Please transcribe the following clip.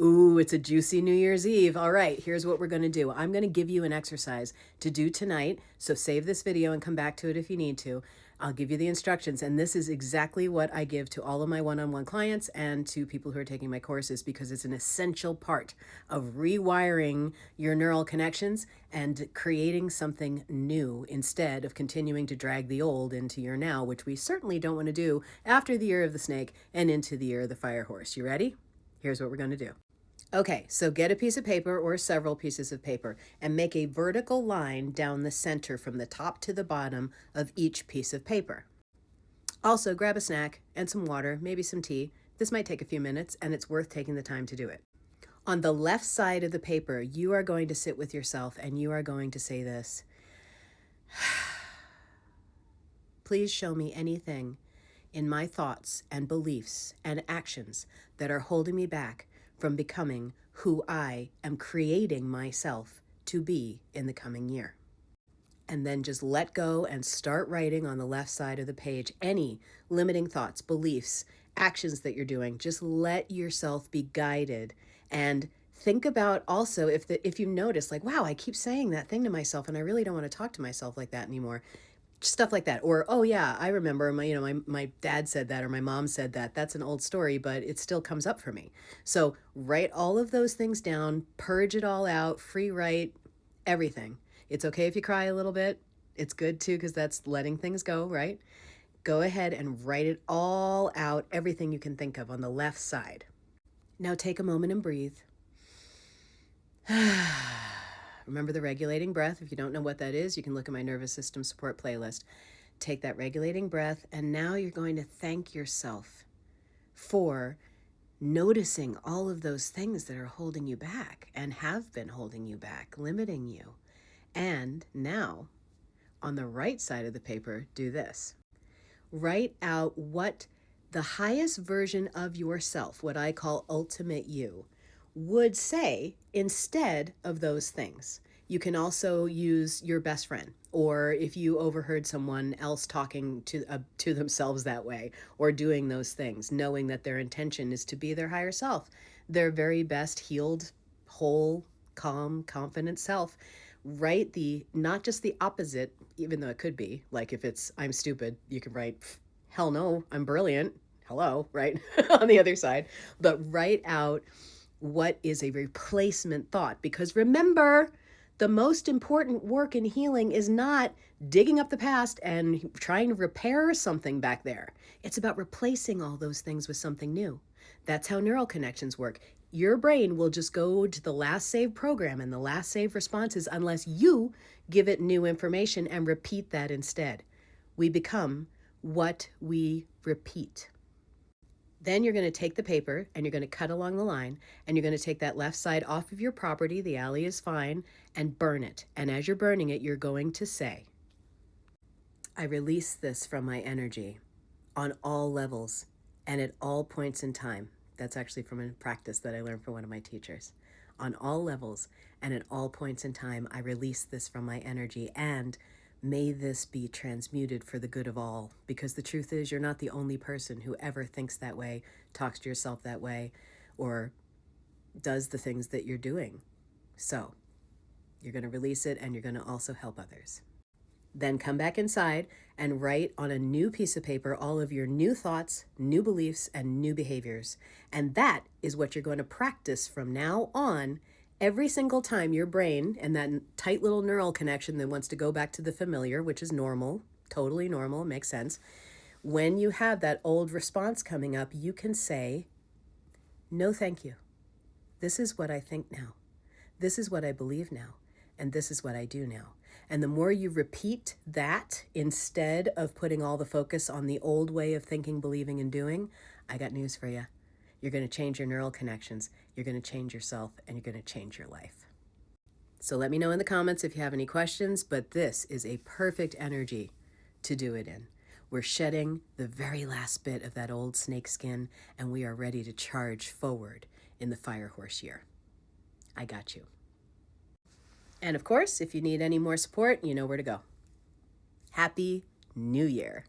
Ooh, it's a juicy New Year's Eve. All right, here's what we're going to do. I'm going to give you an exercise to do tonight. So save this video and come back to it if you need to. I'll give you the instructions. And this is exactly what I give to all of my one-on-one clients and to people who are taking my courses, because it's an essential part of rewiring your neural connections and creating something new instead of continuing to drag the old into your now, which we certainly don't want to do after the year of the snake and into the year of the fire horse. You ready? Here's what we're going to do. Okay, so get a piece of paper or several pieces of paper and make a vertical line down the center from the top to the bottom of each piece of paper. Also, grab a snack and some water, maybe some tea. This might take a few minutes, and it's worth taking the time to do it. On the left side of the paper, you are going to sit with yourself and you are going to say this. Please show me anything in my thoughts and beliefs and actions that are holding me back from becoming who I am creating myself to be in the coming year. And then just let go and start writing on the left side of the page any limiting thoughts, beliefs, actions that you're doing. Just let yourself be guided, and think about also if you notice, like, wow, I keep saying that thing to myself and I really don't want to talk to myself like that anymore. Stuff like that. Or, oh yeah, I remember my dad said that, or my mom said that. That's an old story, but it still comes up for me. So write all of those things down, purge it all out, free write, everything. It's okay if you cry a little bit. It's good too, because that's letting things go, right? Go ahead and write it all out, everything you can think of on the left side. Now take a moment and breathe. Remember the regulating breath. If you don't know what that is, you can look at my nervous system support playlist. Take that regulating breath, and now you're going to thank yourself for noticing all of those things that are holding you back and have been holding you back, limiting you. And now, on the right side of the paper, do this. Write out what the highest version of yourself, what I call ultimate you, would say instead of those things. You can also use your best friend, or if you overheard someone else talking to themselves that way or doing those things, knowing that their intention is to be their higher self, their very best healed, whole, calm, confident self. Write not just the opposite, even though it could be, like if it's I'm stupid, you can write hell no, I'm brilliant, hello, right? On the other side. But write out what is a replacement thought, because remember, the most important work in healing is not digging up the past and trying to repair something back there. It's about replacing all those things with something new. That's how neural connections work. Your brain will just go to the last saved program and the last saved responses unless you give it new information and repeat that instead. We become what we repeat. Then you're going to take the paper and you're going to cut along the line, and you're going to take that left side off of your property, the alley is fine, and burn it. And as you're burning it, you're going to say, I release this from my energy on all levels and at all points in time. That's actually from a practice that I learned from one of my teachers. On all levels and at all points in time, I release this from my energy, and may this be transmuted for the good of all, because the truth is you're not the only person who ever thinks that way, talks to yourself that way, or does the things that you're doing. So you're going to release it, and you're going to also help others. Then come back inside and write on a new piece of paper all of your new thoughts, new beliefs, and new behaviors. And that is what you're going to practice from now on. Every single time your brain and that tight little neural connection that wants to go back to the familiar, which is normal, totally normal, makes sense. When you have that old response coming up, you can say, no, thank you. This is what I think now. This is what I believe now. And this is what I do now. And the more you repeat that instead of putting all the focus on the old way of thinking, believing, and doing, I got news for you. You're going to change your neural connections, you're going to change yourself, and you're going to change your life. So let me know in the comments if you have any questions, but this is a perfect energy to do it in. We're shedding the very last bit of that old snake skin, and we are ready to charge forward in the fire horse year. I got you. And of course, if you need any more support, you know where to go. Happy New Year.